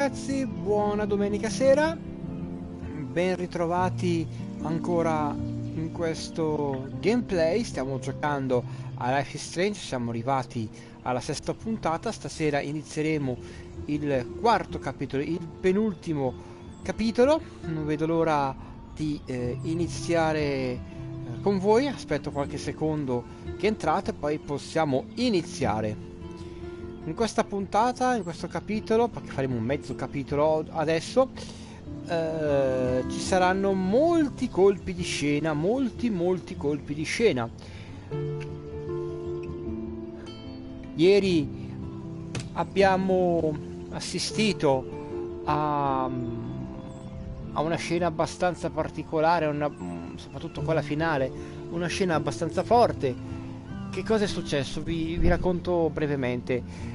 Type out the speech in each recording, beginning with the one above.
Ragazzi, buona domenica sera, ben ritrovati ancora in questo gameplay. Stiamo giocando a Life is Strange, siamo arrivati alla sesta puntata. Stasera inizieremo il quarto capitolo, il penultimo capitolo. Non vedo l'ora di iniziare con voi. Aspetto qualche secondo che entrate, poi possiamo iniziare. In questa puntata, in questo capitolo, perché faremo un mezzo capitolo adesso, ci saranno molti colpi di scena, molti colpi di scena. Ieri abbiamo assistito a una scena abbastanza particolare, soprattutto quella finale, una scena abbastanza forte. Che cosa è successo? Vi racconto brevemente.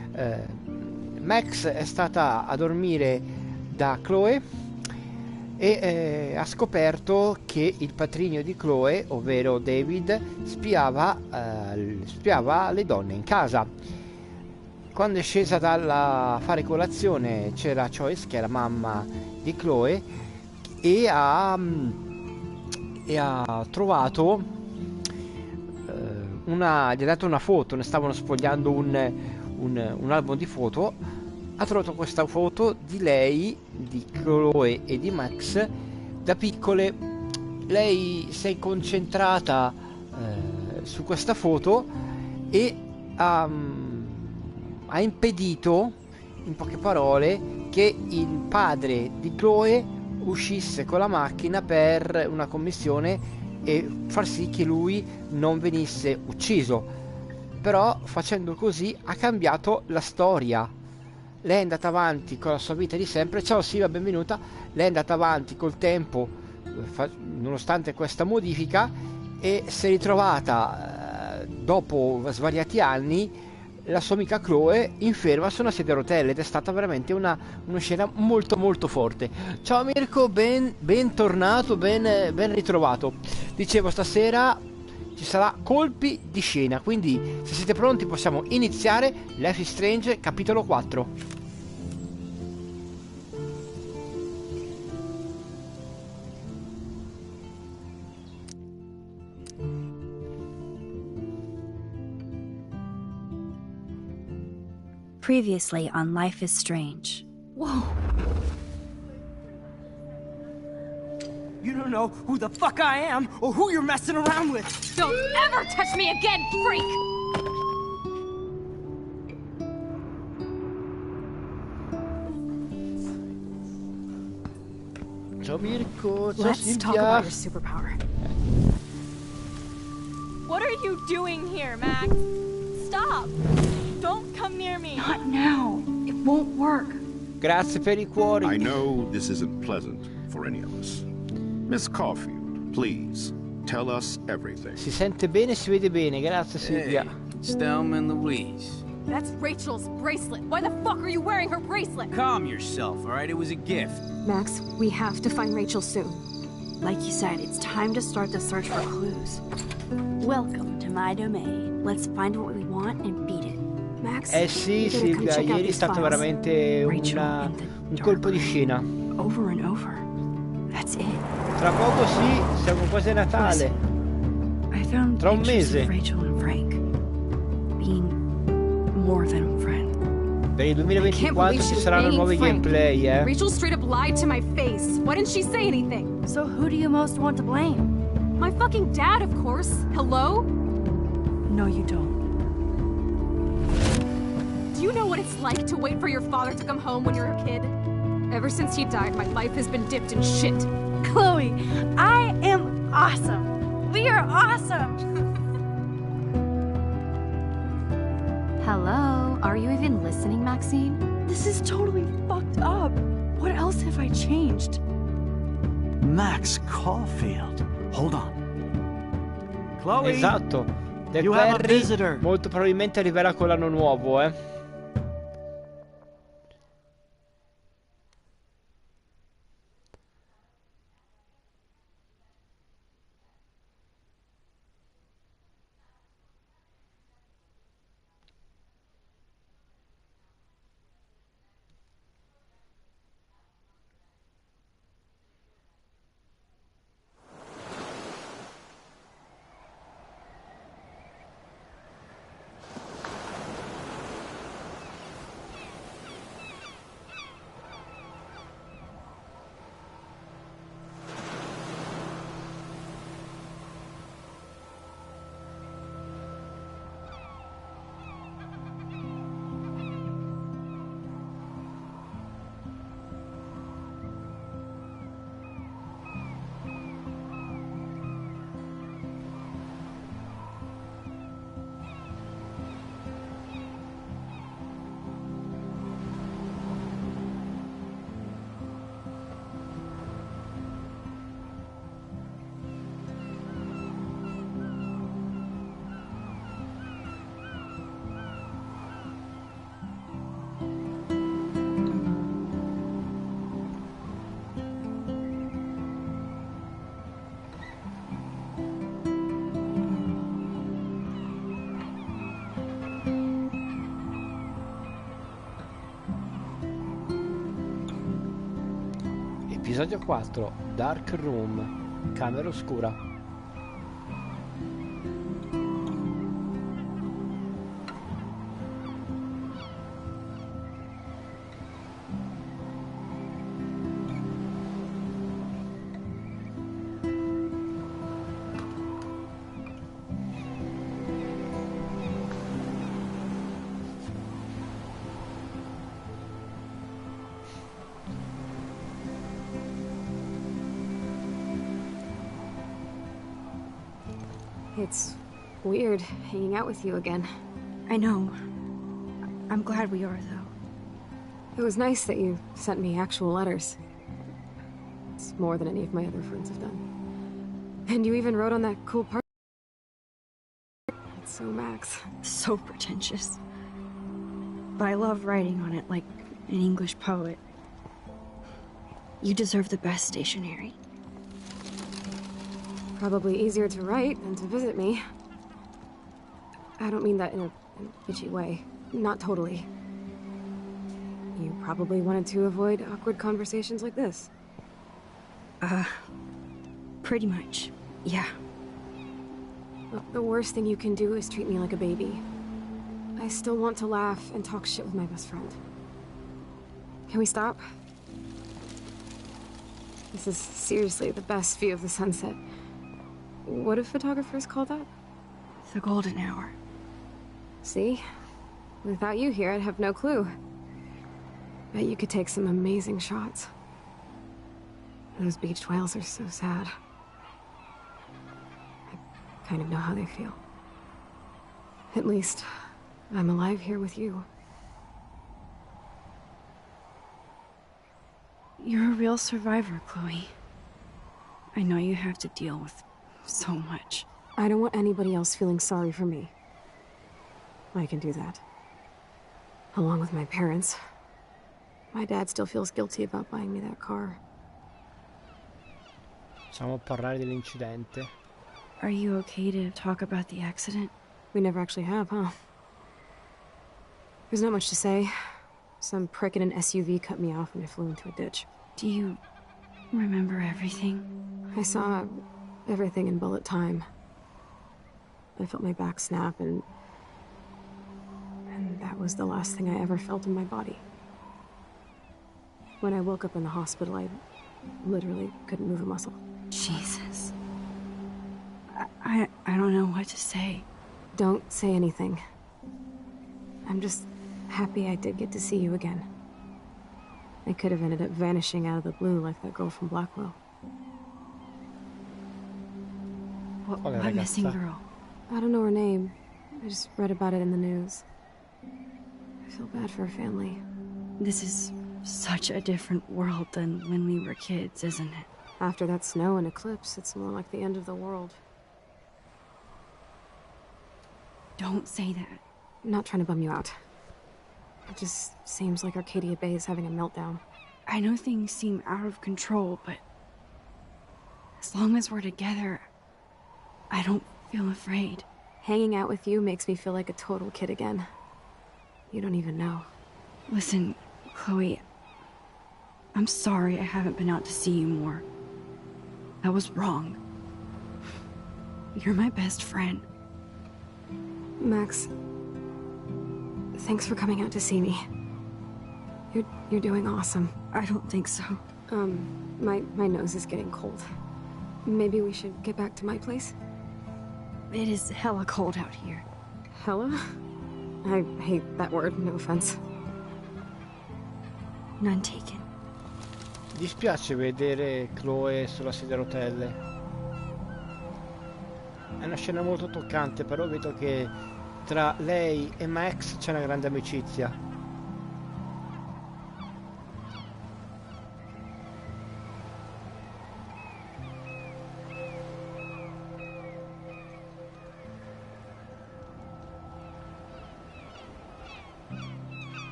Max è stata a dormire da Chloe e ha scoperto che il patrigno di Chloe, ovvero David, spiava le donne in casa. Quando è scesa a fare colazione c'era Joyce, che è la mamma di Chloe, e ha trovato gli ha dato una foto. Ne stavano sfogliando un album di foto. Ha trovato questa foto di lei, di Chloe e di Max da piccole. Lei si è concentrata su questa foto e ha impedito, in poche parole, che il padre di Chloe uscisse con la macchina per una commissione e far sì che lui non venisse ucciso. Però facendo così ha cambiato la storia. Lei è andata avanti con la sua vita di sempre. Ciao Silvia, benvenuta. Lei è andata avanti col tempo, nonostante questa modifica, e si è ritrovata dopo svariati anni la sua amica Chloe inferma su una sedia a rotelle, ed è stata veramente una scena molto forte. Ciao Mirko, bentornato, ben ritrovato. Dicevo, stasera ci sarà colpi di scena, quindi se siete pronti possiamo iniziare Life is Strange capitolo 4. Previously on Life is Strange. Whoa! You don't know who the fuck I am or who you're messing around with! Don't ever touch me again, freak! Ciao Mirko, ciao Let's talk Silvia. about your superpower. What are you doing here, Max? Stop! Don't come near me! Not now. It won't work. Grazie per i cuori. I know this isn't pleasant for any of us. Miss Caulfield, please, tell us everything. Si sente bene, si vede bene, grazie Silvia. Hey, it's Thelma and Louise. That's Rachel's bracelet. Why the fuck are you wearing her bracelet? Calm yourself, all right? It was a gift. Max, we have to find Rachel soon. Like you said, it's time to start the search for clues. Welcome to my domain. Let's find what we want and beat it. Max, Sì Silvia, ieri è stato veramente un colpo di scena. Over and over. That's it. Tra poco sì, siamo quasi a Natale. I found Tra un pictures mese. of Rachel and Frank being more than a friend. Per il I can't 2024 believe ci she's saranno banging nuovi Frank. gameplay, Rachel straight up lied to my face. Why didn't she say anything? So who do you most want to blame? My fucking dad, of course. Hello? No, you don't. Do you know what it's like to wait for your father to come home when you're a kid? Ever since he died, my life has been dipped in shit. Chloe, I am awesome. We are awesome. Hello? Are you even listening, Maxine? This is totally fucked up. What else have I changed? Max Caulfield. Hold on. Chloe, Esatto. The you have a Quarry visitor. molto probabilmente arriverà con l'anno nuovo, Episodio 4, Dark Room, camera oscura. It's weird hanging out with you again. I know. I'm glad we are, though. It was nice that you sent me actual letters. It's more than any of my other friends have done. And you even wrote on that cool part. It's so Max. So pretentious. But I love writing on it like an English poet. You deserve the best stationery. Probably easier to write than to visit me. I don't mean that in a bitchy way. Not totally. You probably wanted to avoid awkward conversations like this. Pretty much. Yeah. Look, the worst thing you can do is treat me like a baby. I still want to laugh and talk shit with my best friend. Can we stop? This is seriously the best view of the sunset. What do photographers call that? The golden hour. See? Without you here, I'd have no clue. Bet you could take some amazing shots. Those beached whales are so sad. I kind of know how they feel. At least, I'm alive here with you. You're a real survivor, Chloe. I know you have to deal with so much. I don't want anybody else feeling sorry for me. I can do that. Along with my parents. My dad still feels guilty about buying me that car. Facciamo parlare dell'incidente. Are you okay to talk about the accident? We never actually have, huh? There's not much to say. Some prick in an SUV cut me off and I flew into a ditch. Do you remember everything? I saw everything in bullet time. I felt my back snap and that was the last thing I ever felt in my body. When I woke up in the hospital, I literally couldn't move a muscle. Jesus. I don't know what to say. Don't say anything. I'm just happy I did get to see you again. I could have ended up vanishing out of the blue like that girl from Blackwell. What missing girl? I don't know her name. I just read about it in the news. I feel bad for her family. This is such a different world than when we were kids, isn't it? After that snow and eclipse, it's more like the end of the world. Don't say that. I'm not trying to bum you out. It just seems like Arcadia Bay is having a meltdown. I know things seem out of control, but as long as we're together, I don't feel afraid. Hanging out with you makes me feel like a total kid again. You don't even know. Listen, Chloe, I'm sorry I haven't been out to see you more. That was wrong. You're my best friend. Max, thanks for coming out to see me. You're doing awesome. I don't think so. My nose is getting cold. Maybe we should get back to my place? It is hella cold out here. Hella? I hate that word, no offense. None taken. Mi dispiace vedere Chloe sulla sedia a rotelle. È una scena molto toccante, però vedo che tra lei e Max c'è una grande amicizia.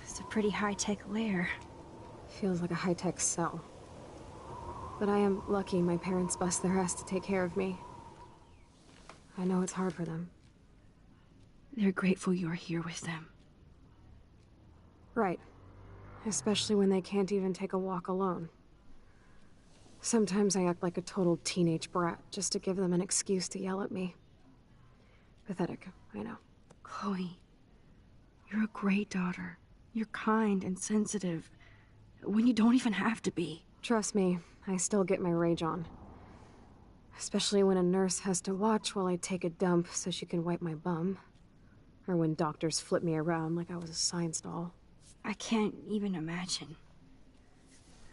It's a pretty high-tech lair. Feels like a high-tech cell. But I am lucky my parents bust their ass to take care of me. I know it's hard for them. They're grateful you're here with them. Right. Especially when they can't even take a walk alone. Sometimes I act like a total teenage brat just to give them an excuse to yell at me. Pathetic, I know. Chloe, you're a great daughter. You're kind and sensitive, when you don't even have to be. Trust me, I still get my rage on. Especially when a nurse has to watch while I take a dump so she can wipe my bum. Or when doctors flip me around like I was a science doll. I can't even imagine.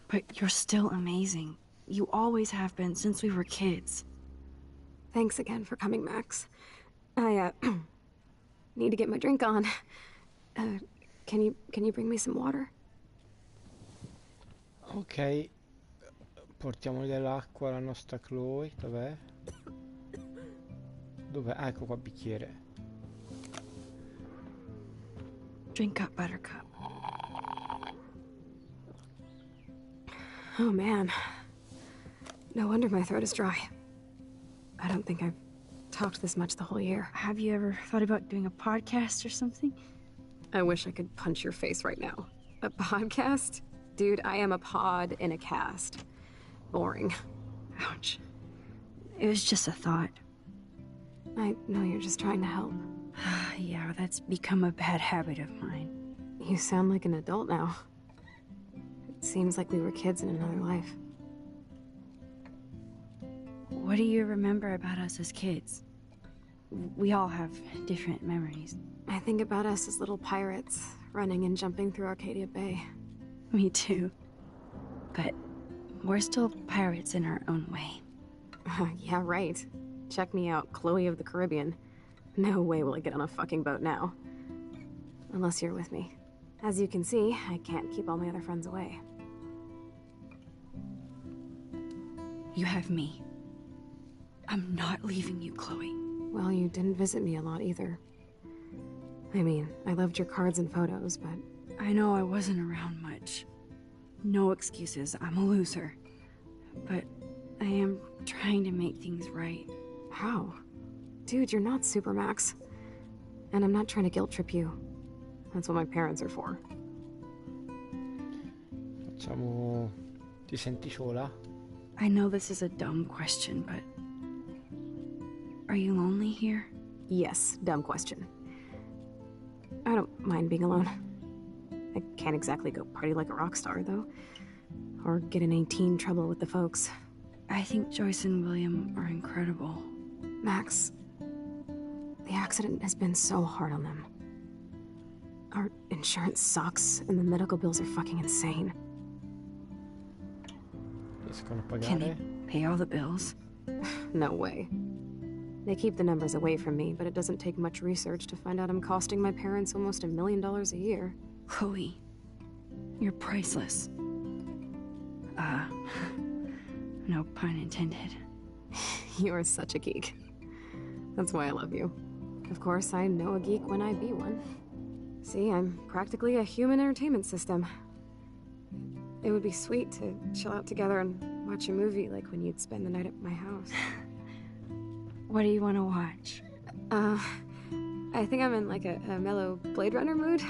But you're still amazing. You always have been since we were kids. Thanks again for coming, Max. I, need to get my drink on. Can you bring me some water? Ok, portiamo dell'acqua alla nostra Chloe. Dov'è? Dov'è? Ah, ecco qua, bicchiere. Drink up, Buttercup. Oh man. No wonder my throat is dry. I don't think I've talked this much the whole year. Have you ever thought about doing a podcast or something? I wish I could punch your face right now. A podcast? Dude, I am a pod in a cast. Boring. Ouch. It was just a thought. I know you're just trying to help. Yeah, that's become a bad habit of mine. You sound like an adult now. It seems like we were kids in another life. What do you remember about us as kids? We all have different memories. I think about us as little pirates, running and jumping through Arcadia Bay. Me too. But we're still pirates in our own way. Yeah, right. Check me out, Chloe of the Caribbean. No way will I get on a fucking boat now. Unless you're with me. As you can see, I can't keep all my other friends away. You have me. I'm not leaving you, Chloe. Well, you didn't visit me a lot either. I mean, I loved your cards and photos, but... I know I wasn't around much. No excuses, I'm a loser. But I am trying to make things right. How? Dude, you're not Supermax. And I'm not trying to guilt trip you. That's what my parents are for. Facciamo... Ti senti sola? I know this is a dumb question, but... Are you lonely here? Yes, dumb question. I don't mind being alone. I can't exactly go party like a rock star, though. Or get in any teen trouble with the folks. I think Joyce and William are incredible. Max, the accident has been so hard on them. Our insurance sucks, and the medical bills are fucking insane. Riescono a Can pagare? they pay all the bills? No way. They keep the numbers away from me, but it doesn't take much research to find out I'm costing my parents almost $1 million a year. Chloe, you're priceless. No pun intended. You are such a geek. That's why I love you. Of course, I know a geek when I be one. See, I'm practically a human entertainment system. It would be sweet to chill out together and watch a movie like when you'd spend the night at my house. What do you want to watch? I think I'm in like a mellow Blade Runner mood.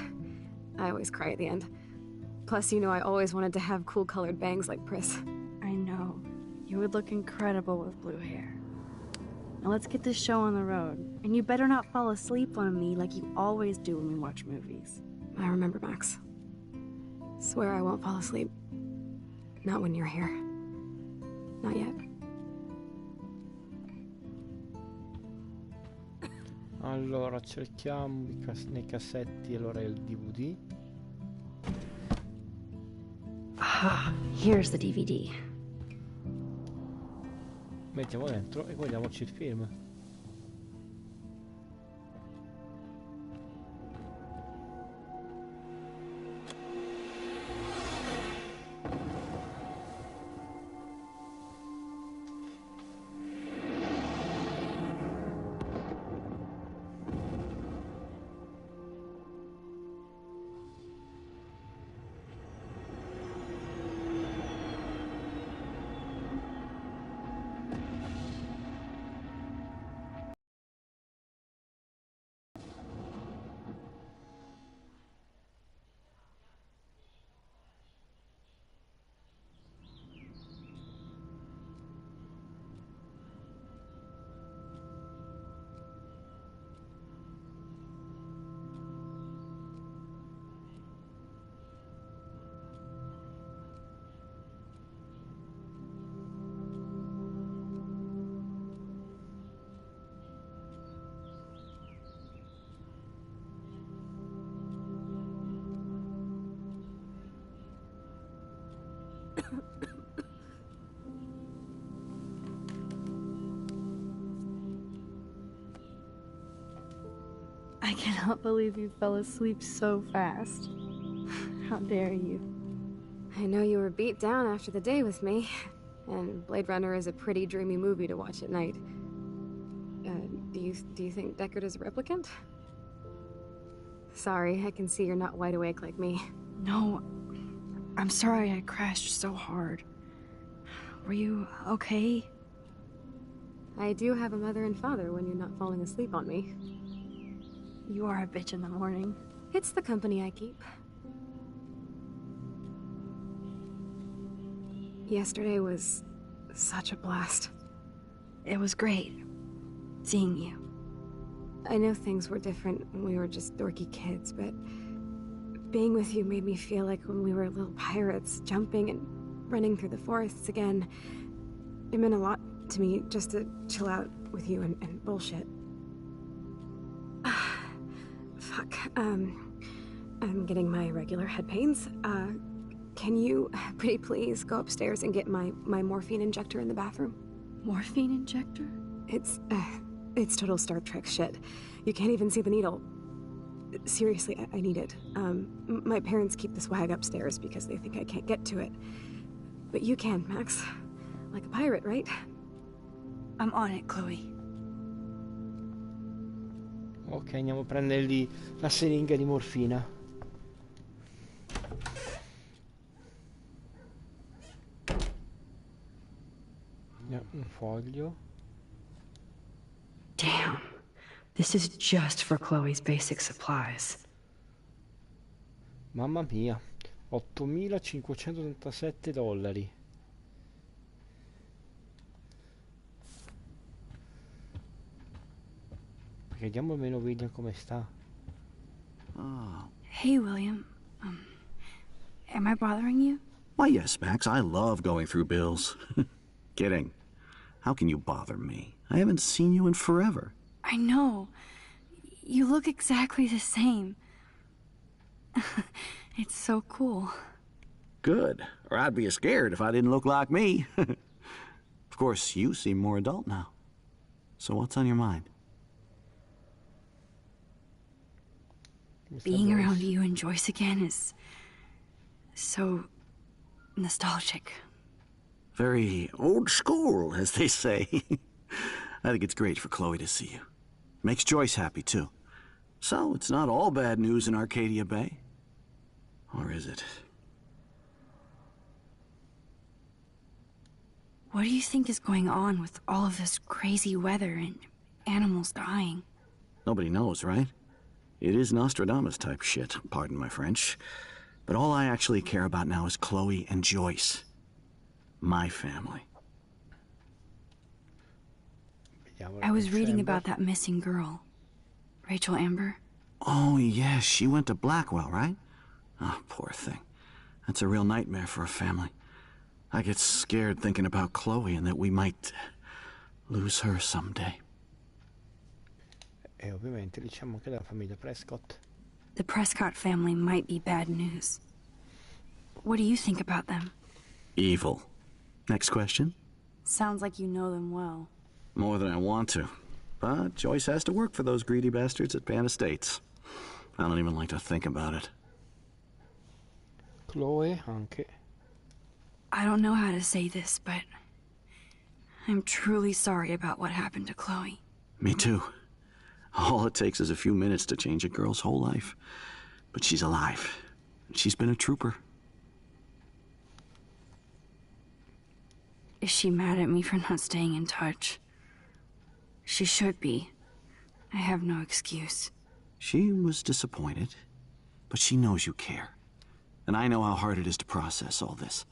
I always cry at the end. Plus, you know, I always wanted to have cool colored bangs like Pris. I know. You would look incredible with blue hair. Now let's get this show on the road. And you better not fall asleep on me like you always do when we watch movies. I remember, Max. Swear I won't fall asleep. Not when you're here. Not yet. Allora, cerchiamo nei cassetti allora il DVD. Ah, here's the DVD. Mettiamo dentro e guardiamoci il film. I cannot believe you fell asleep so fast. How dare you? I know you were beat down after the day with me, and Blade Runner is a pretty dreamy movie to watch at night. Do you think Deckard is a replicant? Sorry, I can see you're not wide awake like me. No, I'm sorry I crashed so hard. Were you okay? I do have a mother and father when you're not falling asleep on me. You are a bitch in the morning. It's the company I keep. Yesterday was such a blast. It was great seeing you. I know things were different when we were just dorky kids, but being with you made me feel like when we were little pirates, jumping and running through the forests again. It meant a lot to me just to chill out with you and bullshit. Fuck, I'm getting my regular head pains. Can you, pretty please, go upstairs and get my morphine injector in the bathroom? Morphine injector? It's total Star Trek shit. You can't even see the needle. Seriously, I need it. My parents keep the swag upstairs because they think I can't get to it. But you can, Max. Like a pirate, right? I'm on it, Chloe. Ok, andiamo a prendergli la siringa di morfina. Un foglio. Damn. This is just for Chloe's basic supplies. Mamma mia, $8.587. Vediamo almeno William come sta. Oh. Hey, William. Am I bothering you? Why, yes, Max. I love going through bills. Kidding. How can you bother me? I haven't seen you in forever. I know. You look exactly the same. It's so cool. Good. Or I'd be scared if I didn't look like me. Of course, you seem more adult now. So what's on your mind? Being around you and Joyce again is so nostalgic. Very old school, as they say. I think it's great for Chloe to see you. Makes Joyce happy, too. So, it's not all bad news in Arcadia Bay. Or is it? What do you think is going on with all of this crazy weather and animals dying? Nobody knows, right? It is Nostradamus-type shit, pardon my French. But all I actually care about now is Chloe and Joyce. My family. I was reading about that missing girl. Rachel Amber. Oh, yes, she went to Blackwell, right? Oh, poor thing. That's a real nightmare for a family. I get scared thinking about Chloe and that we might lose her someday. E ovviamente diciamo che la famiglia Prescott. The Prescott family might be bad news. What do you think about them? Evil. Next question? Sounds like you know them well. More than I want to. But Joyce has to work for those greedy bastards at Pan Estates. I don't even like to think about it. Chloe anche. I don't know how to say this, but I'm truly sorry about what happened to Chloe. Me too. All it takes is a few minutes to change a girl's whole life. But she's alive. She's been a trooper. Is she mad at me for not staying in touch? She should be. I have no excuse. She was disappointed, but she knows you care. And I know how hard it is to process all this.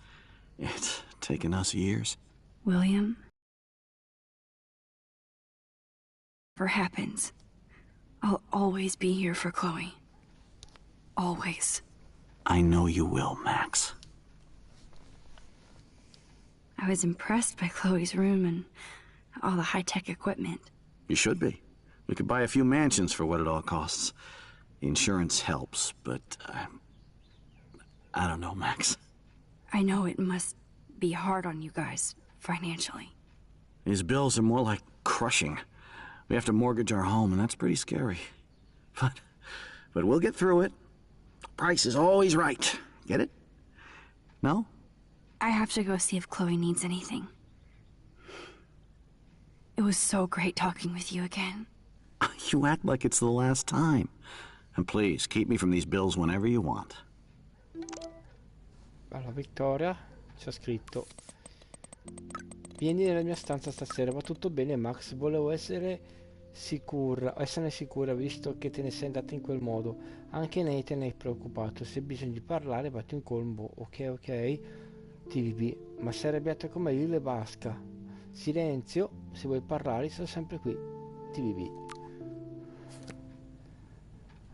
It's taken us years. William? Whatever happens, I'll always be here for Chloe. Always. I know you will, Max. I was impressed by Chloe's room and all the high-tech equipment. You should be. We could buy a few mansions for what it all costs. The insurance helps, but I don't know, Max. I know it must be hard on you guys, financially. These bills are more like crushing. We have to mortgage our home, and that's pretty scary. But we'll get through it. Price is always right. Get it? No? I have to go see if Chloe needs anything. It was so great talking with you again. You act like it's the last time. And please, keep me from these bills whenever you want. Allora, Victoria ci ha scritto: vieni nella mia stanza stasera, va tutto bene Max? Volevo esserne sicura visto che te ne sei andata in quel modo. Anche Nathan ne è preoccupato. Se hai bisogno di parlare vatti un colmo. Ok, TVB, ma sei arrabbiata con me? Io le basca. Silenzio, se vuoi parlare sono sempre qui. TVB.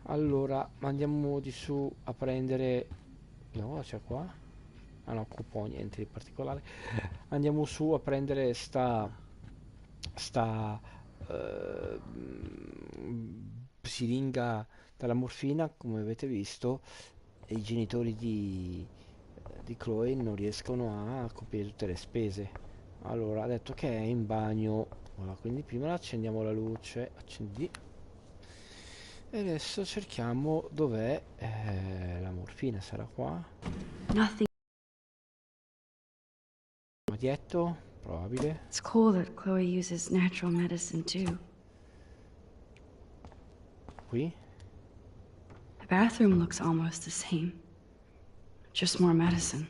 Allora andiamo di su a prendere, no, c'è qua, ah no, cupo, niente di particolare. Andiamo su a prendere sta siringa della morfina. Come avete visto, i genitori di Chloe non riescono a coprire tutte le spese. Allora ha detto che è in bagno. Voilà, quindi prima accendiamo la luce, accendi. E adesso cerchiamo dov'è la morfina. Sarà qua? Nothing. Dietro? Probabile. It's cool that Chloe uses natural medicine too. Qui? The bathroom looks almost the same. Just more medicine.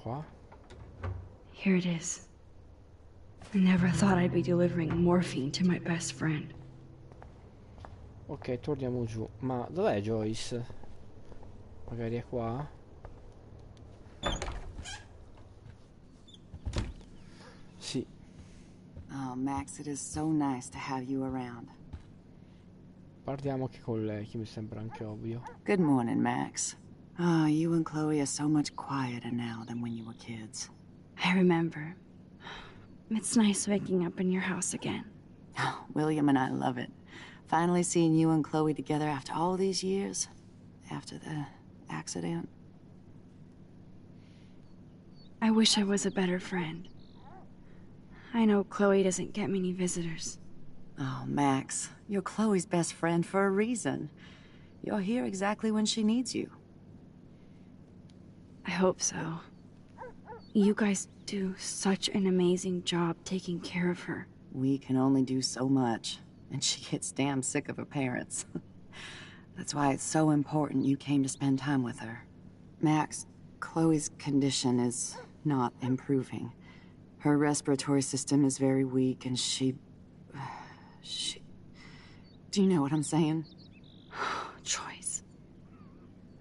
Qua? Here it is. I never thought I'd be delivering morphine to my best friend. Ok, torniamo giù. Ma dov'è Joyce? Magari è qua? Sì. Oh, Max, it is so nice to have you around. Parliamo anche con lei, che mi sembra anche ovvio. Good morning, Max. Oh, you and Chloe are so much quieter now than when you were kids. I remember. It's nice waking up in your house again. Oh, William and I love it. Finally seeing you and Chloe together after all these years. After the accident. I wish I was a better friend. I know Chloe doesn't get many visitors. Oh, Max, you're Chloe's best friend for a reason. You're here exactly when she needs you. I hope so. You guys do such an amazing job taking care of her. We can only do so much, and she gets damn sick of her parents. That's why it's so important you came to spend time with her. Max, Chloe's condition is not improving. Her respiratory system is very weak, and she... Do you know what I'm saying? Joyce.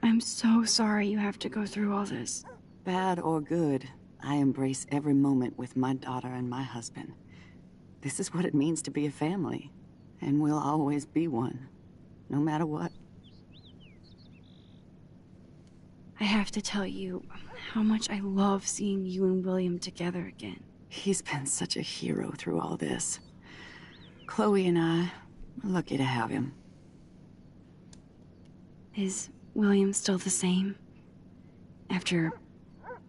I'm so sorry you have to go through all this. Bad or good, I embrace every moment with my daughter and my husband. This is what it means to be a family, and we'll always be one, no matter what. I have to tell you how much I love seeing you and William together again. He's been such a hero through all this. Chloe and I are lucky to have him. Is William still the same? After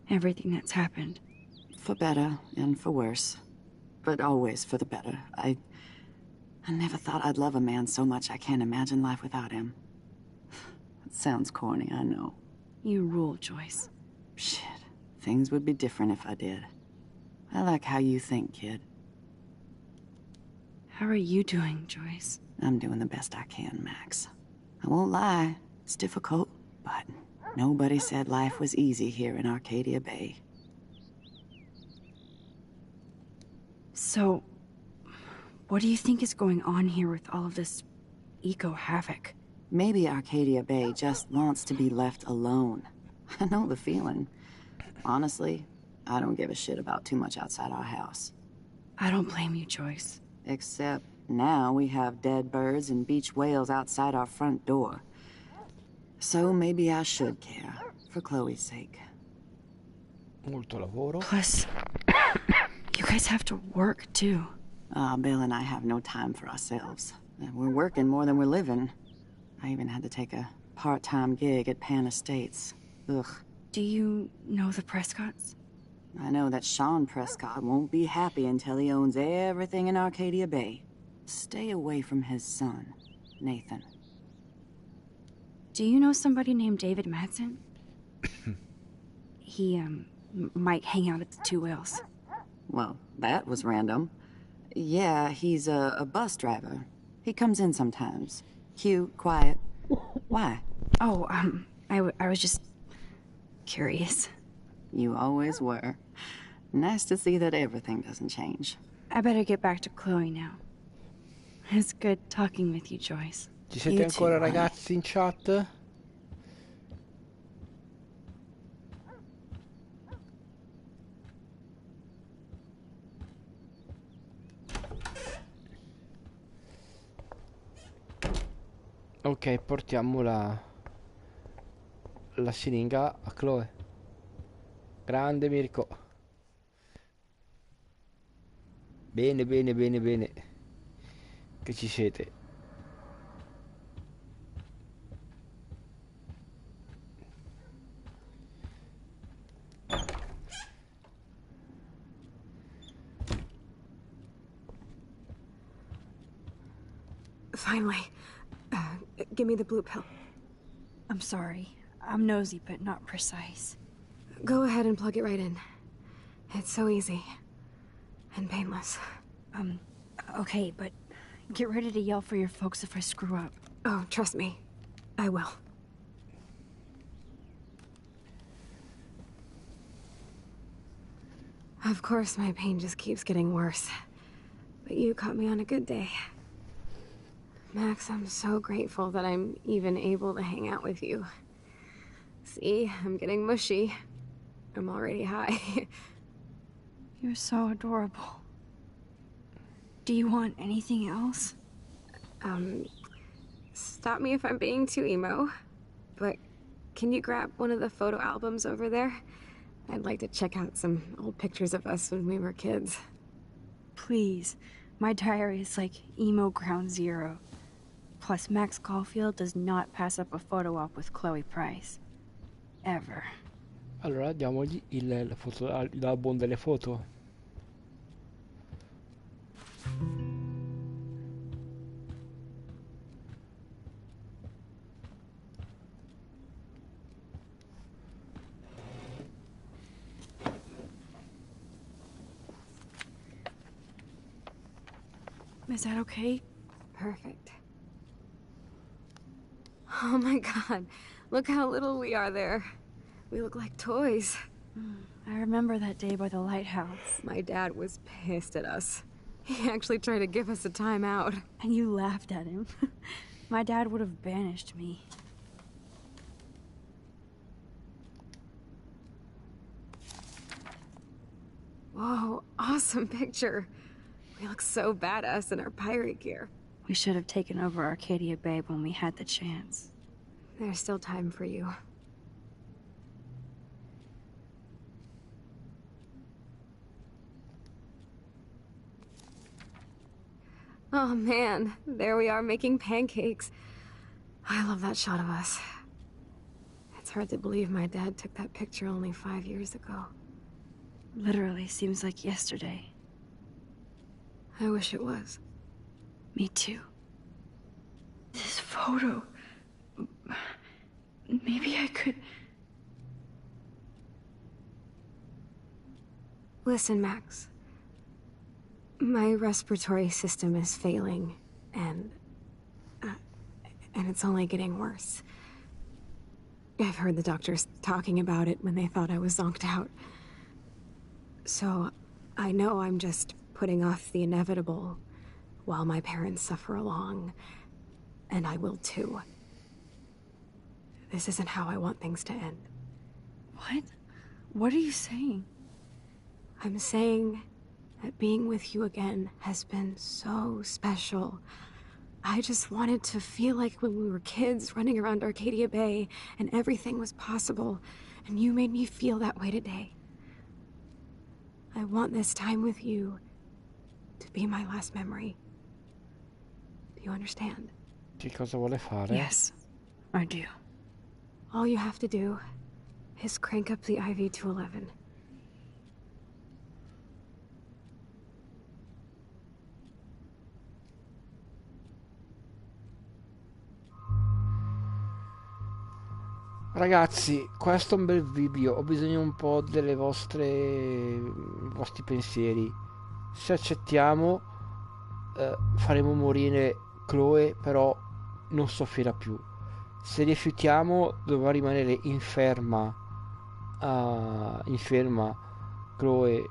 everything that's happened? For better and for worse. But always for the better. I never thought I'd love a man so much I can't imagine life without him. It sounds corny, I know. You rule, Joyce. Shit. Things would be different if I did. I like how you think, kid. How are you doing, Joyce? I'm doing the best I can, Max. I won't lie. It's difficult, but nobody said life was easy here in Arcadia Bay. So, what do you think is going on here with all of this eco-havoc? Maybe Arcadia Bay just wants to be left alone. I know the feeling. Honestly, I don't give a shit about too much outside our house. I don't blame you, Joyce. Except now we have dead birds and beach whales outside our front door. So maybe I should care, for Chloe's sake. Molto lavoro. Plus, you guys have to work too. Bill and I have no time for ourselves. We're working more than we're living. I even had to take a part-time gig at Pan Estates. Ugh. Do you know the Prescotts? I know that Sean Prescott won't be happy until he owns everything in Arcadia Bay. Stay away from his son, Nathan. Do you know somebody named David Madsen? He, might hang out at the Two Whales. Well, that was random. Yeah, he's a bus driver. He comes in sometimes. Cute, quiet. Why? Oh, I was just curious. You always were. Nice to see that everything doesn't change. I better get back to Chloe now. It's good talking with you, Joyce. Ci siete ancora ragazzi in chat? Ok, portiamo la siringa a Chloe. Grande Mirko. Bene, bene, bene, bene. Che ci siete. Finally. Give me the blue pill. I'm sorry. I'm nosy, but not precise. Go ahead and plug it right in. It's so easy. And painless. Okay, but get ready to yell for your folks if I screw up. Oh, trust me. I will. Of course, my pain just keeps getting worse. But you caught me on a good day. Max, I'm so grateful that I'm even able to hang out with you. See, I'm getting mushy. I'm already high. You're so adorable. Do you want anything else? Stop me if I'm being too emo, but can you grab one of the photo albums over there? I'd like to check out some old pictures of us when we were kids. Please. My diary is like emo ground zero. Plus, Max Caulfield does not pass up a photo op with Chloe Price. Ever. Allora diamogli l'album delle foto. Is that okay? Perfect. Oh my god, look how little we are there. We look like toys. I remember that day by the lighthouse. My dad was pissed at us. He actually tried to give us a timeout. And you laughed at him. My dad would have banished me. Whoa, awesome picture. We look so badass in our pirate gear. We should have taken over Arcadia Bay when we had the chance. There's still time for you. Oh man, there we are making pancakes. I love that shot of us. It's hard to believe my dad took that picture only 5 years ago. Literally seems like yesterday. I wish it was. Me too. This photo... Maybe I could... Listen, Max. My respiratory system is failing, and it's only getting worse. I've heard the doctors talking about it when they thought I was zonked out. So, I know I'm just putting off the inevitable while my parents suffer along, and I will too. This isn't how I want things to end. What? What are you saying? I'm saying that being with you again has been so special. I just wanted to feel like when we were kids running around Arcadia Bay and everything was possible, and you made me feel that way today. I want this time with you to be my last memory. You understand? Che cosa vuole fare? Yes, I do. All you have to do is crank up the IV to 11. Ragazzi, questo è un bel video, ho bisogno un po' dei vostri pensieri. Se accettiamo, faremo morire Chloe, però non soffrirà più. Se rifiutiamo, dovrà rimanere inferma Chloe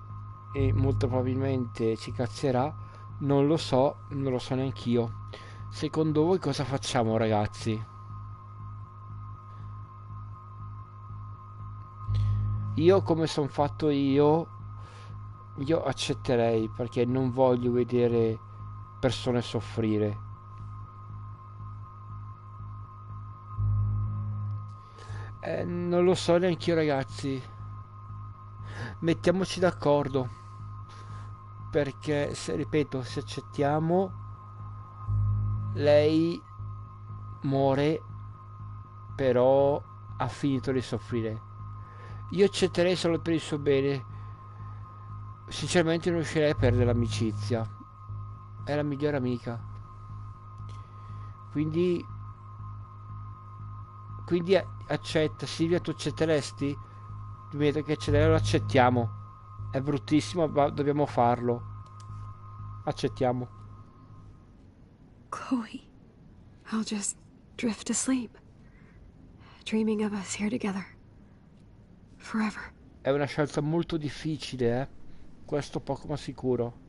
e molto probabilmente ci cazzerà. Non lo so neanch'io. Secondo voi cosa facciamo, ragazzi? Io, come sono fatto io accetterei, perché non voglio vedere persone soffrire. Non lo so neanche io, ragazzi. Mettiamoci d'accordo, perché ripeto, se accettiamo, lei muore, però ha finito di soffrire. Io accetterei solo per il suo bene. Sinceramente non riuscirei a perdere l'amicizia. È la migliore amica. Quindi accetta. Silvia, tu accetteresti? Vedo che lo accettiamo. È bruttissimo, ma dobbiamo farlo. Accettiamo. Chloe. I'll just drift to sleep, dreaming of us here together. Forever. È una scelta molto difficile, eh? Questo poco ma sicuro.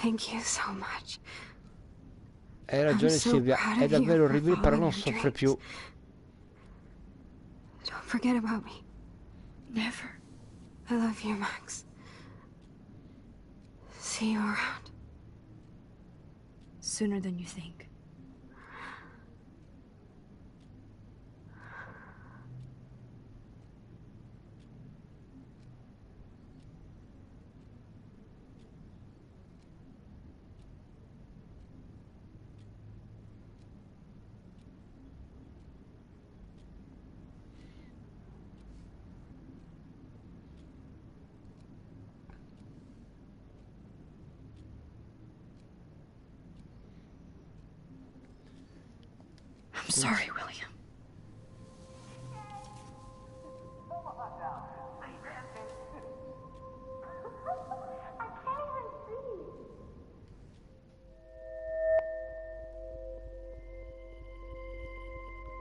Thank you so much. Hai ragione, Silvia, è davvero orribile, però non soffre più. Don't forget about me. Never. I love you, Max. See you around. Sooner than you think. I'm sorry, William.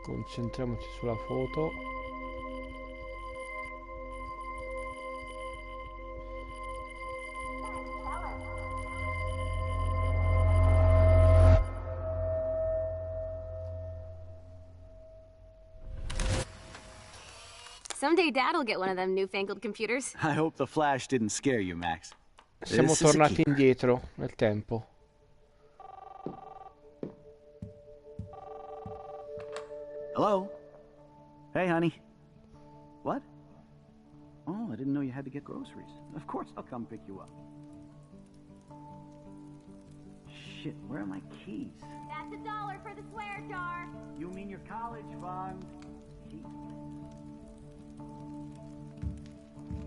Concentriamoci sulla foto. Someday Dad'll get one of them newfangled computers. I hope the flash didn't scare you, Max. Siamo This is a tornati keeper. indietro nel tempo. Hello? Hey, honey. What? Oh, I didn't know you had to get groceries. Of course I'll come pick you up. Shit, where are my keys? That's $1 for the swear jar. You mean your college fund?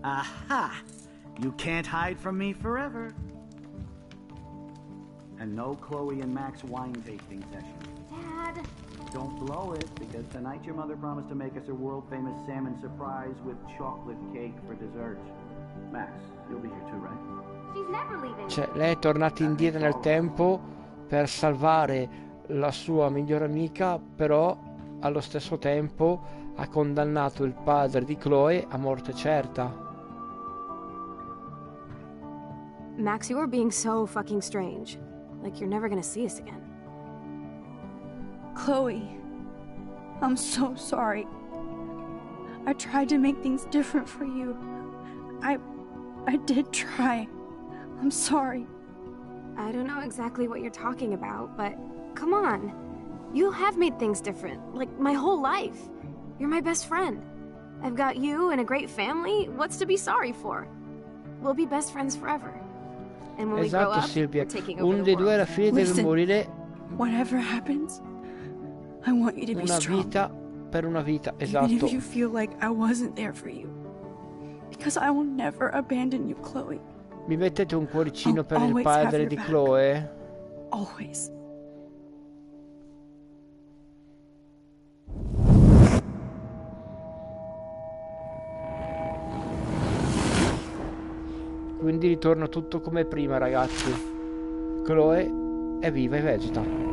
Aha! You can't hide from me forever. And no Chloe and Max wine tasting session. Dad. Don't blow it, because tonight your mother promised to make us a world-famous salmon surprise with chocolate cake for dessert. Max, you'll be here too, right? She's never leaving. Cioè, lei è tornata indietro nel tempo per salvare la sua migliore amica, però allo stesso tempo ha condannato il padre di Chloe a morte certa. Max, you are being so fucking strange. Like you're never gonna see us again. Chloe, I'm so sorry. I tried to make things different for you. I did try. I'm sorry. I don't know exactly what you're talking about, but come on. You have made things different, like my whole life. You're my best friend. I've got you and a great family. What's to be sorry for? We'll be best friends forever. And when we grow up, Silvia. we're taking over Uno the dei due alla world. fine deve morire. Whatever happens, I want you to be Una strong. vita per una vita, Even esatto. if you feel like I wasn't there for you. Because I will never abandon you, Chloe. Mi mettete un cuoricino I'll per il always have padre your di back. Chloe? Always. Quindi ritorna tutto come prima, ragazzi. Chloe è viva e vegeta.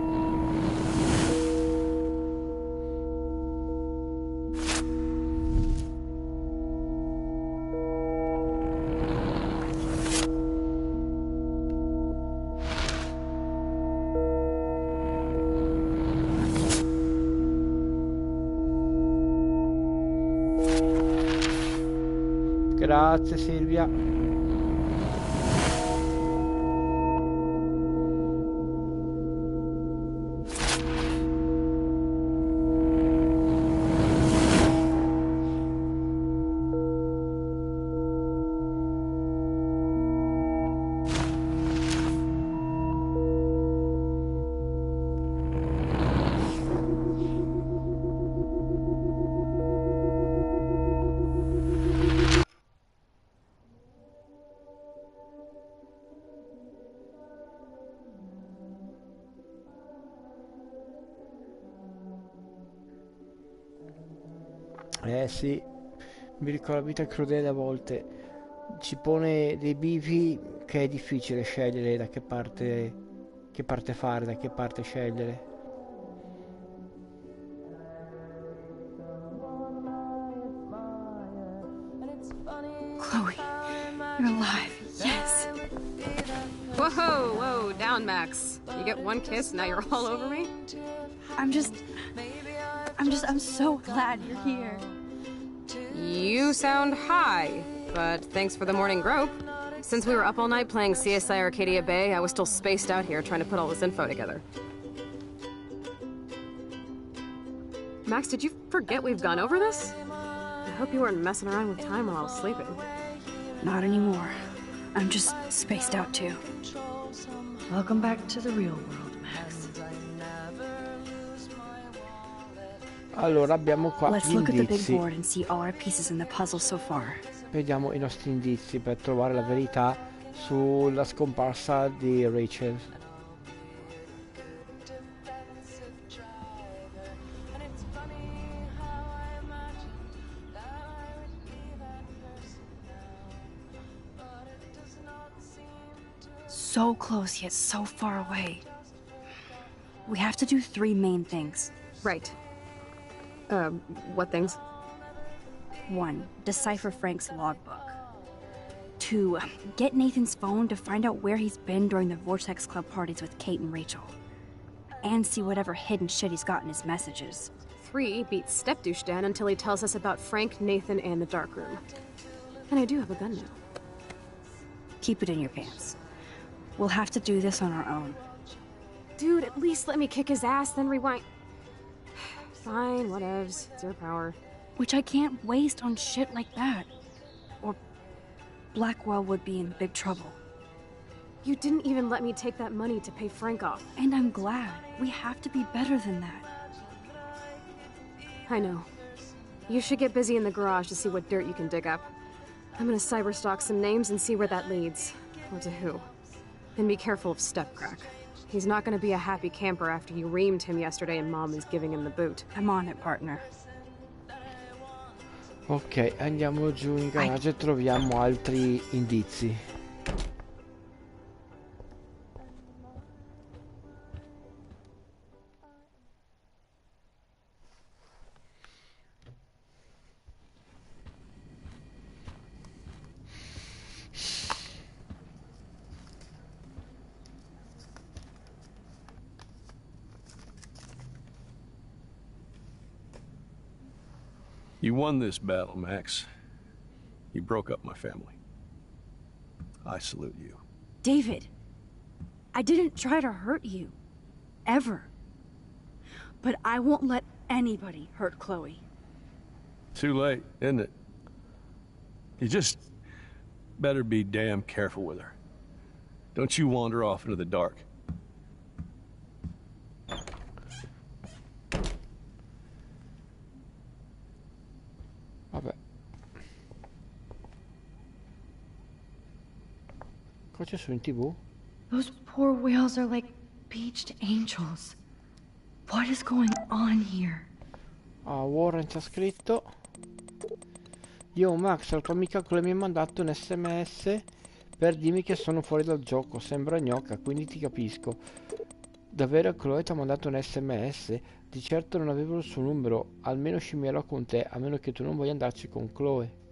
Grazie Silvia. Sì, mi ricordo la vita crudele a volte. Ci pone dei bivi che è difficile scegliere da che parte fare, da che parte scegliere. Chloe, you're alive. Yes. Whoa, whoa, down, Max. You get one kiss, now you're all over me? I'm so glad you're here. You sound high, but thanks for the morning grope. Since we were up all night playing CSI Arcadia Bay, I was still spaced out here trying to put all this info together. Max, did you forget we've gone over this? I hope you weren't messing around with time while I was sleeping. Not anymore. I'm just spaced out too. Welcome back to the real world, Max. Allora abbiamo qua Let's gli look at the big indizi. board and see all our pieces in the puzzle so far. Vediamo i nostri indizi per trovare la verità sulla scomparsa di Rachel. So close yet so far away. We have to do 3 main things. Right. What things? 1. Decipher Frank's logbook. 2. Get Nathan's phone to find out where he's been during the Vortex Club parties with Kate and Rachel. And see whatever hidden shit he's got in his messages. 3. Beat Step-Douche Dan until he tells us about Frank, Nathan, and the dark room. And I do have a gun now. Keep it in your pants. We'll have to do this on our own. Dude, at least let me kick his ass, then rewind. Fine, whatevs. It's your power. Which I can't waste on shit like that. Or Blackwell would be in big trouble. You didn't even let me take that money to pay Frank off. And I'm glad. We have to be better than that. I know. You should get busy in the garage to see what dirt you can dig up. I'm gonna cyberstalk some names and see where that leads. Or to who. And be careful of Stepcrack. He's not gonna be a happy camper after you reamed him yesterday and Mom is giving him the boot. I'm on it, partner. Ok, andiamo giù in garage e troviamo altri indizi. You won this battle, Max. You broke up my family. I salute you. David, I didn't try to hurt you. Ever. But I won't let anybody hurt Chloe. Too late, isn't it? You just better be damn careful with her. Don't you wander off into the dark. Vabbè. Cosa c'è su in TV? Those poor whales are like beached angels. What is going on here? Ah, Warren ci ha scritto: Io, Max, la tua amica Chloe mi ha mandato un SMS per dirmi che sono fuori dal gioco. Sembra gnocca, quindi ti capisco. Davvero Chloe ti ha mandato un SMS? Di certo non avevo il suo numero. Almeno scimmierò con te, a meno che tu non voglia andarci con Chloe.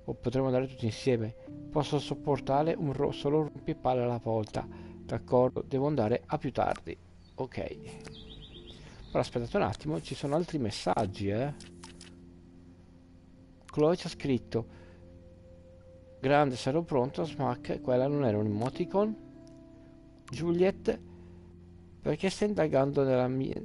O potremmo andare tutti insieme. Posso sopportare solo un rompipalle alla volta. D'accordo, devo andare a più tardi. Ok. Però aspettate un attimo, ci sono altri messaggi, Chloe ci ha scritto: grande, sarò pronto, smack. Quella non era un emoticon. Juliet, perché stai indagando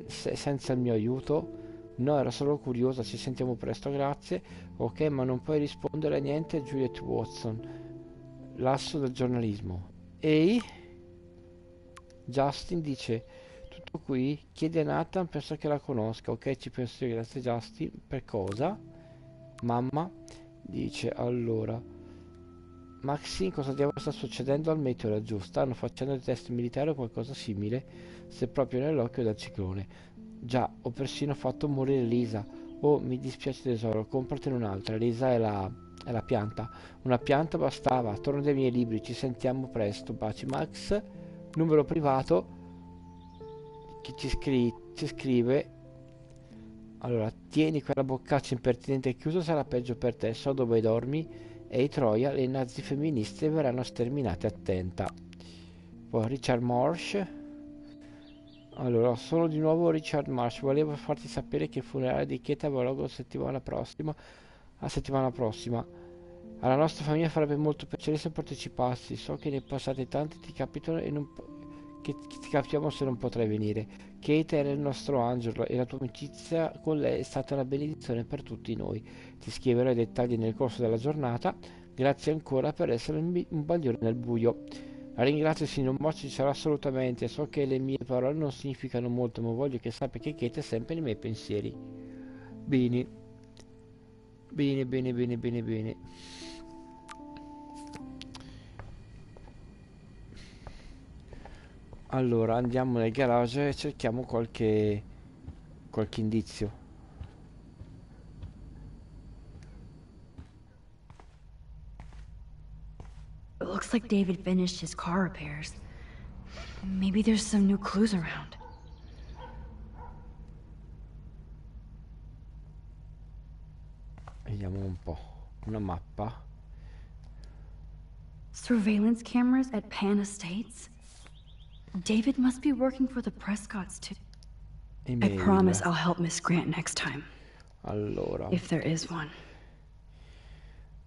senza il mio aiuto? No, era solo curiosa, ci sentiamo presto, grazie. Ok, ma non puoi rispondere a niente, Juliet Watson, l'asso del giornalismo. Ehi? Justin dice: tutto qui? Chiede a Nathan, penso che la conosca. Ok, ci penso io, grazie Justin. Per cosa? Mamma dice: allora, Maxine, cosa diavolo sta succedendo al meteo laggiù? Stanno facendo dei test militari o qualcosa simile? Se proprio nell'occhio del ciclone. Già, ho persino fatto morire Lisa. Oh, mi dispiace tesoro, compratene un'altra. Lisa è la pianta. Una pianta bastava. Torno dai miei libri, ci sentiamo presto. Baci Max. Numero privato che ci scrive: allora, tieni quella boccaccia impertinente chiusa, sarà peggio per te. So dove dormi. Ehi Troia, le nazi femministe verranno sterminate, attenta. Poi Richard Marsh. Allora, sono di nuovo Richard Marsh. Volevo farti sapere che il funerale di Kate avrà luogo settimana prossima. Alla nostra famiglia farebbe molto piacere se partecipassi. So che ne passate tanti, ti capitano e che ti capiamo se non potrai venire. Kate era il nostro angelo e la tua amicizia con lei è stata una benedizione per tutti noi. Ti scriverò i dettagli nel corso della giornata. Grazie ancora per essere un bagliore nel buio. La ringrazio, signor Moss, ci sarà assolutamente. So che le mie parole non significano molto, ma voglio che sappia che Kate è sempre nei miei pensieri. Bene. Bene. Allora, andiamo nel garage e cerchiamo qualche indizio. It looks like David finished his car repairs. Maybe there's some new clues around. Vediamo un po'. Una mappa. Surveillance cameras at Pan Estates? David must be working for the Prescotts too. I promise I'll help Miss Grant next time. Allora. If there is one.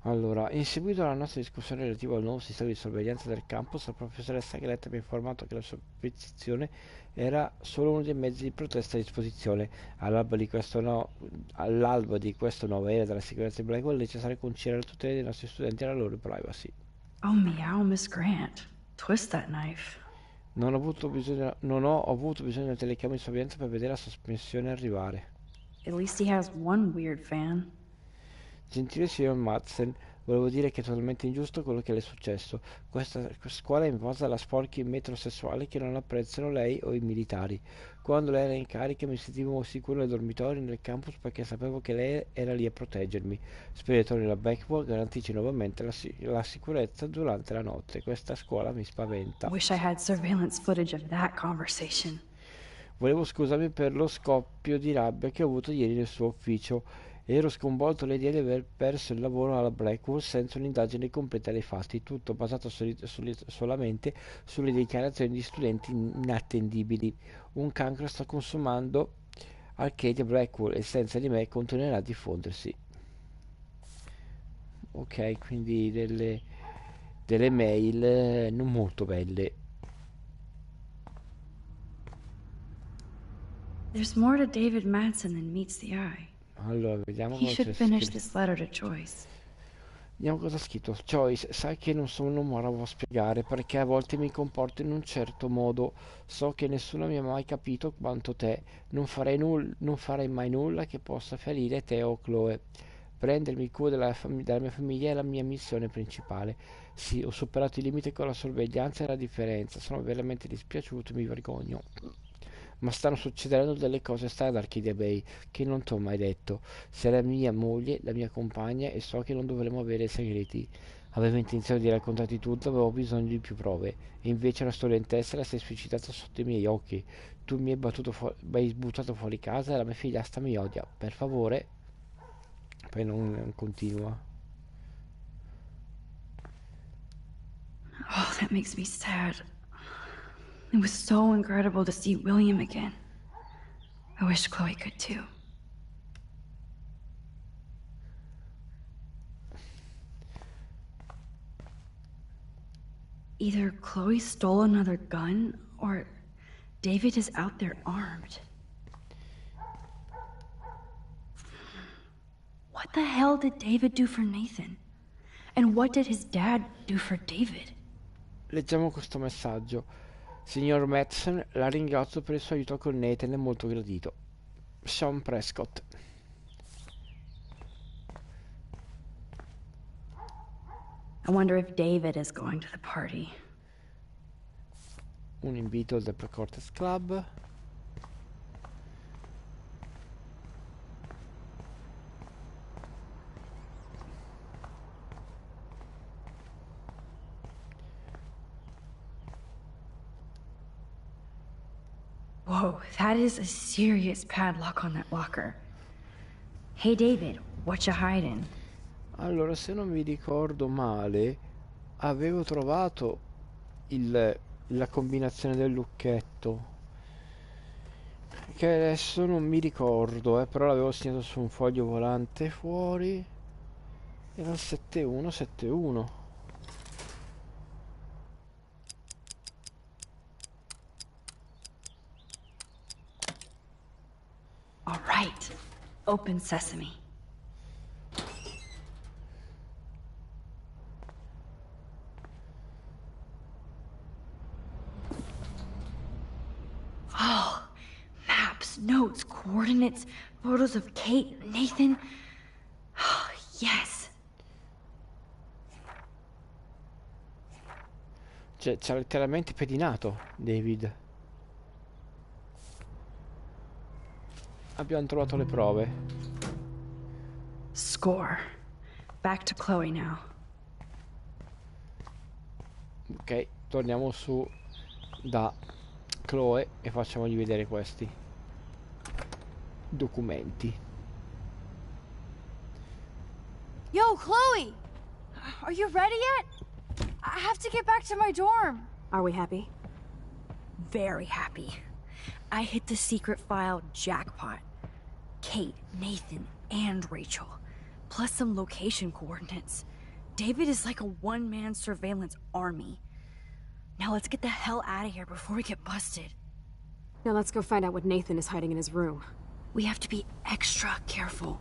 Allora, in seguito alla nostra discussione relativa al nuovo sistema di sorveglianza del campus, la professoressa Galetta mi ha informato che la sua petizione era solo uno dei mezzi di protesta a disposizione. All'alba di questa nuova era della sicurezza di Blackwell è necessario conciliare la tutela dei nostri studenti e la loro privacy. Oh, meow, Miss Grant. Twist that knife. Non ho avuto bisogno della telecamera di sorveglianza per vedere la sospensione arrivare. At least he has one weird fan. Gentile signor Madsen, volevo dire che è totalmente ingiusto quello che le è successo. Questa scuola è invasa da sporchi metrosessuali che non apprezzano lei o i militari. Quando lei era in carica mi sentivo sicuro nei dormitori nel campus perché sapevo che lei era lì a proteggermi. Spero che torni la Blackwell garantisce nuovamente la sicurezza durante la notte. Questa scuola mi spaventa. Wish I had surveillance footage of that conversation. Volevo scusarmi per lo scoppio di rabbia che ho avuto ieri nel suo ufficio. Ero sconvolto all'idea di aver perso il lavoro alla Blackwell senza un'indagine completa dei fatti, tutto basato solamente sulle dichiarazioni di studenti inattendibili. Un cancro sta consumando Arcadia Blackwell e senza di me continuerà a diffondersi. Ok, quindi delle mail non molto belle. There's more to David Madsen than meets the eye. Allora, vediamo He cosa should c'è finish scritto. this letter to Joyce. Vediamo cosa ha scritto. Joyce, sai che non sono bravo a spiegare perché a volte mi comporto in un certo modo. So che nessuno mi ha mai capito quanto te. Non farei mai nulla che possa ferire te o Chloe. Prendermi cura della mia famiglia è la mia missione principale. Sì, ho superato i limiti con la sorveglianza e la differenza. Sono veramente dispiaciuto e mi vergogno. Ma stanno succedendo delle cose strane ad Arcadia Bay che non ti ho mai detto. Sei la mia moglie, la mia compagna e so che non dovremmo avere segreti. Avevo intenzione di raccontarti tutto, avevo bisogno di più prove. E invece la studentessa la sei suicidata sotto i miei occhi. Tu mi hai buttato fuori casa e la mia figliastra mi odia. Per favore. Poi non continua. Oh, that makes me sad. It was so incredible to see William again. I wish Chloe could too. Either Chloe stole another gun, or David is out there armed. What the hell did David do for Nathan? And what did his dad do for David? Leggiamo questo messaggio. Signor Madsen, la ringrazio per il suo aiuto con Nathan, è molto gradito. Sean Prescott. I wonder if David is going to the party. Un invito del Precortes Club. Whoa, that is a serious padlock on that locker. Hey David, what you hiding? Allora, se non mi ricordo male, avevo trovato la combinazione del lucchetto, che adesso non mi ricordo, però l'avevo segnato su un foglio volante fuori. Era il 7171. All right, open sesame. Oh, maps, notes, coordinates, photos of Kate, Nathan. Oh, yes. Cioè, c'ha letteralmente pedinato David. Abbiamo trovato le prove. Score. Back to Chloe now. Ok, torniamo su da Chloe e facciamogli vedere questi documenti. Yo, Chloe! Are you ready yet? I have to get back to my dorm. Are we happy? Very happy. I hit the secret file jackpot. Kate, Nathan, and Rachel. Plus some location coordinates. David is like a one-man surveillance army. Now let's get the hell out of here before we get busted. Now let's go find out what Nathan is hiding in his room. We have to be extra careful.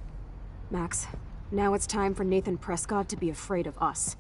Max, now it's time for Nathan Prescott to be afraid of us.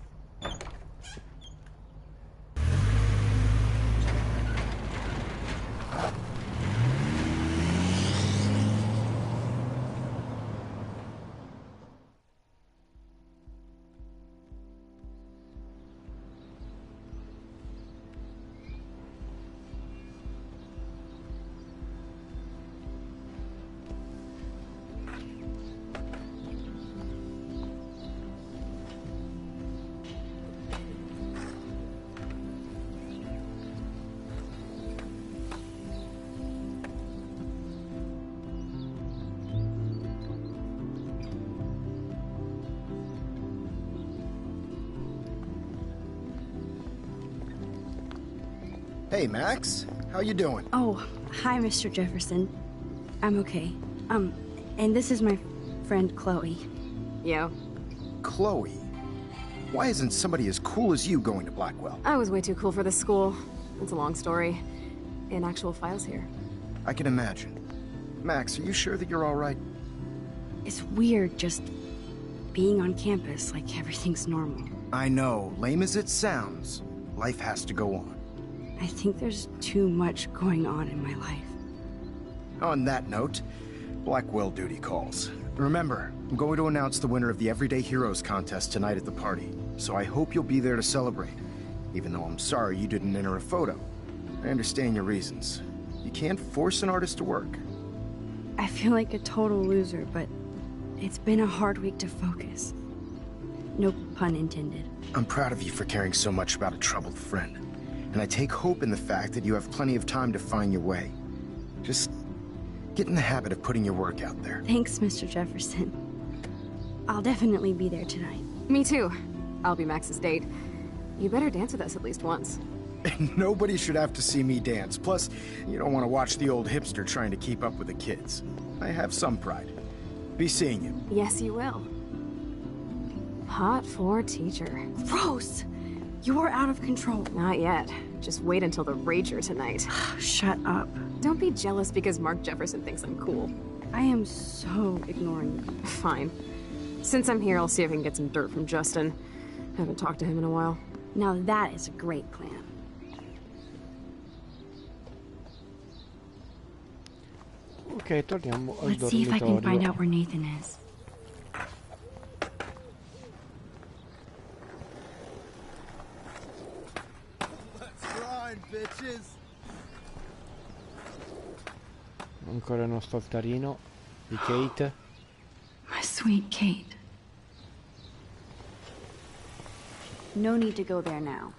Hey, Max. How you doing? Oh, hi, Mr. Jefferson. I'm okay. And this is my friend Chloe. Yo. Chloe. Why isn't somebody as cool as you going to Blackwell? I was way too cool for this school. It's a long story. In actual files here. I can imagine. Max, are you sure that you're all right? It's weird just being on campus like everything's normal. I know, lame as it sounds, life has to go on. I think there's too much going on in my life. On that note, Blackwell duty calls. Remember, I'm going to announce the winner of the Everyday Heroes contest tonight at the party, so I hope you'll be there to celebrate, even though I'm sorry you didn't enter a photo. I understand your reasons. You can't force an artist to work. I feel like a total loser, but it's been a hard week to focus. No pun intended. I'm proud of you for caring so much about a troubled friend, and I take hope in the fact that you have plenty of time to find your way. Just get in the habit of putting your work out there. Thanks, Mr. Jefferson. I'll definitely be there tonight. Me too. I'll be Max's date. You better dance with us at least once. Nobody should have to see me dance. Plus, you don't want to watch the old hipster trying to keep up with the kids. I have some pride. Be seeing you. Yes, you will. Hot for teacher. Gross! You are out of control. Not yet. Just wait until the rager tonight. Shut up. Don't be jealous because Mark Jefferson thinks I'm cool. I am so ignoring you. Fine. Since I'm here, I'll see if I can get some dirt from Justin. Haven't talked to him in a while. Now that is a great plan. Ok, torniamo al Let's see if I can find dormitorio. out where Nathan is. Let's grind, bitches. Ancora il nostro altarino di Kate. My sweet Kate. No need to go there now.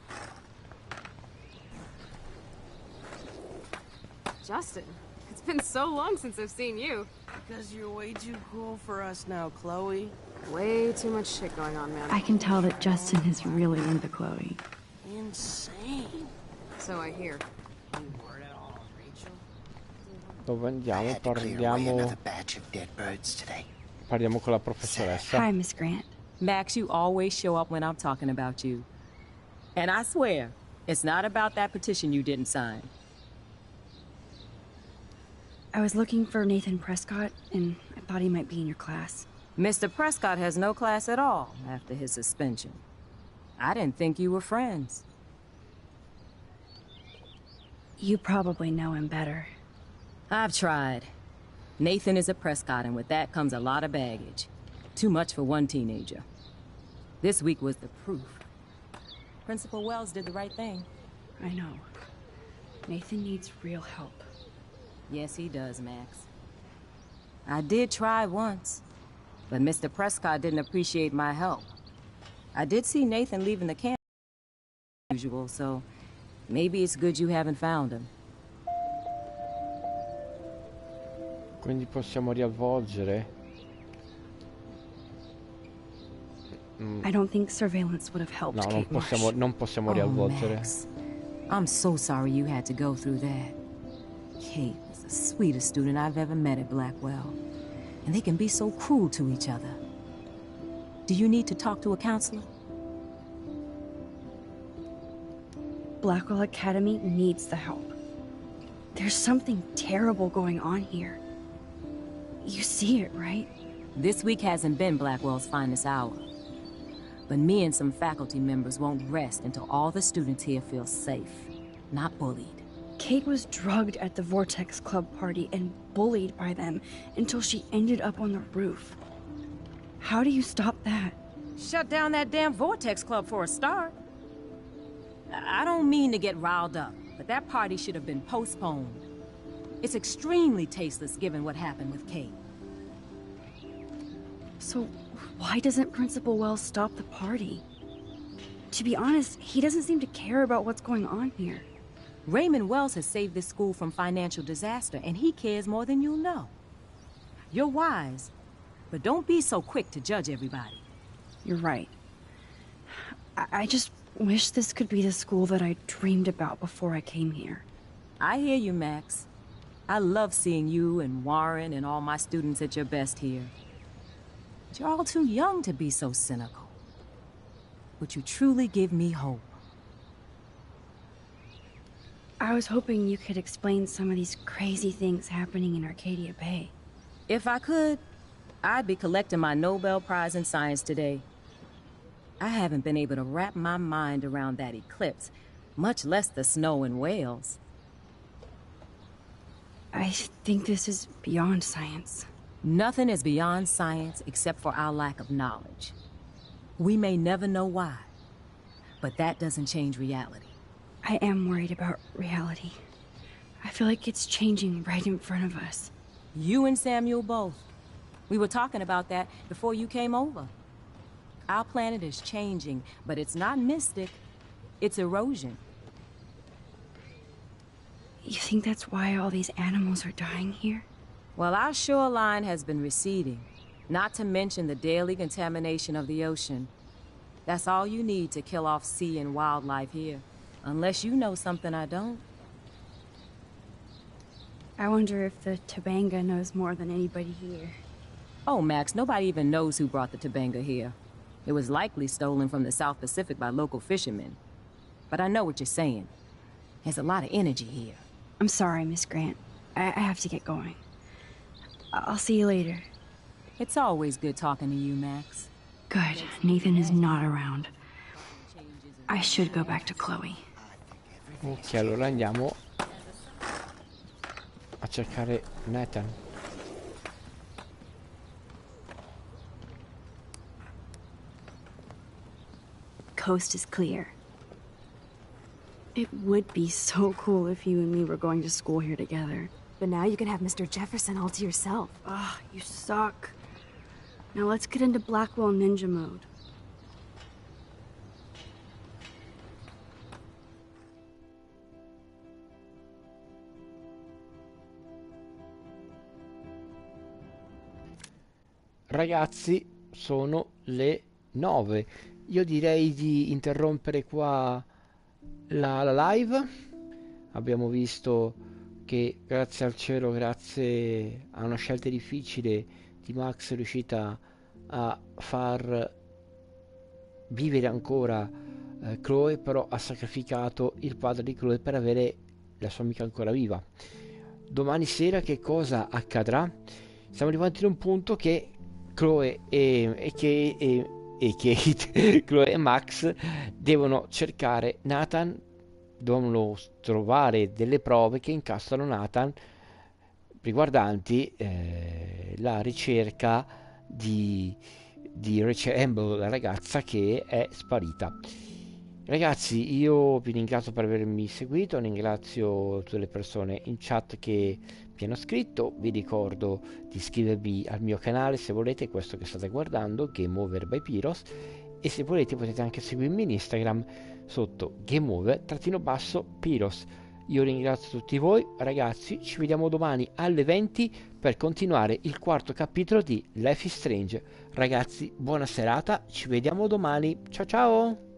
Justin, it's been so long since I've seen you. Because you're way too cool for us now, Chloe. Way too much shit going on, man. I can tell that Justin is really into Chloe. Insane. So I hear. Dove andiamo? Parliamo con la professoressa. Hi, Miss Grant. Max, you always show up when I'm talking about you. And I swear, it's not about that petition you didn't sign. I was looking for Nathan Prescott, and I thought he might be in your class. Mr. Prescott has no class at all after his suspension. I didn't think you were friends. You probably know him better. I've tried. Nathan is a Prescott, and with that comes a lot of baggage. Too much for one teenager. This week was the proof. Principal Wells did the right thing. I know. Nathan needs real help. Yes, he does, Max. I did try once, but Mr. Prescott didn't appreciate my help. I did see Nathan leaving the camp as usual, so maybe it's good you haven't found him. Quindi possiamo riavvolgere. I don't think surveillance would have helped. No, Kate Marsh. non possiamo riavvolgere. Max, I'm so sorry you had to go through that. Kate was the sweetest student I've ever met at Blackwell. And they can be so cruel to each other. Do you need to talk to a counselor? Blackwell Academy needs the help. There's something terrible going on here. You see it, right? This week hasn't been Blackwell's finest hour. But me and some faculty members won't rest until all the students here feel safe, not bullied. Kate was drugged at the Vortex Club party and bullied by them until she ended up on the roof. How do you stop that? Shut down that damn Vortex Club for a start. I don't mean to get riled up, but that party should have been postponed. It's extremely tasteless given what happened with Kate. So, why doesn't Principal Wells stop the party? To be honest, he doesn't seem to care about what's going on here. Raymond Wells has saved this school from financial disaster, and he cares more than you know. You're wise, but don't be so quick to judge everybody. You're right. I just wish this could be the school that I dreamed about before I came here. I hear you, Max. I love seeing you and Warren and all my students at your best here. But you're all too young to be so cynical. but you truly give me hope. I was hoping you could explain some of these crazy things happening in Arcadia Bay. If I could, I'd be collecting my Nobel Prize in Science today. I haven't been able to wrap my mind around that eclipse, much less the snow in Wales. I think this is beyond science. Nothing is beyond science except for our lack of knowledge. We may never know why, but that doesn't change reality. I am worried about reality. I feel like it's changing right in front of us. You and Samuel both. We were talking about that before you came over. Our planet is changing, but it's not mystic. It's erosion. You think that's why all these animals are dying here? Well, our shoreline has been receding, not to mention the daily contamination of the ocean. That's all you need to kill off sea and wildlife here. Unless you know something I don't. I wonder if the Tobanga knows more than anybody here. Oh, Max, nobody even knows who brought the Tobanga here. It was likely stolen from the South Pacific by local fishermen. But I know what you're saying. There's a lot of energy here. I'm sorry, Miss Grant. I have to get going. I'll see you later. It's always good talking to you, Max. Good. Nathan is not around. I should go back to Chloe. Ok, allora andiamo a cercare Nathan. Coast is clear. It would be so cool if you and me were going to school here together. But now you can have Mr. Jefferson all to yourself. Ah, you suck. Now let's get into Blackwell Ninja mode. Ragazzi, sono le 9. Io direi di interrompere qua la live. Abbiamo visto che grazie al cielo, grazie a una scelta difficile di Max, è riuscita a far vivere ancora Chloe, però ha sacrificato il padre di Chloe per avere la sua amica ancora viva. Domani sera che cosa accadrà? Siamo arrivati a un punto che Chloe e Kate, Chloe e Max devono cercare Nathan, devono trovare delle prove che incastrano Nathan riguardanti la ricerca di Rachel Amble, la ragazza che è sparita. Ragazzi, io vi ringrazio per avermi seguito, ringrazio tutte le persone in chat che mi hanno scritto, vi ricordo di iscrivervi al mio canale se volete, questo che state guardando, Game Over by Pyros, e se volete potete anche seguirmi in Instagram sotto GameOver_Pyros. Io ringrazio tutti voi ragazzi, ci vediamo domani alle 20 per continuare il quarto capitolo di Life is Strange. Ragazzi, buona serata, ci vediamo domani, ciao ciao!